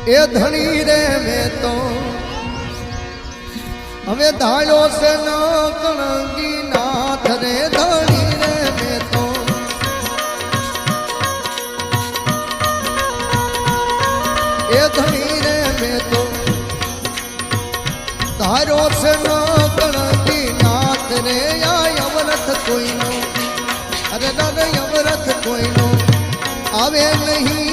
ए धनी रे मैं तो हमें धाड़ो से न कणगी नाथ रे धनी रे मैं तो ए धनी रे मैं तो धारो से न कणगी नाथ रे या यमरथ कोई नो अरे दादा यमरथ कोई नो आवे नहीं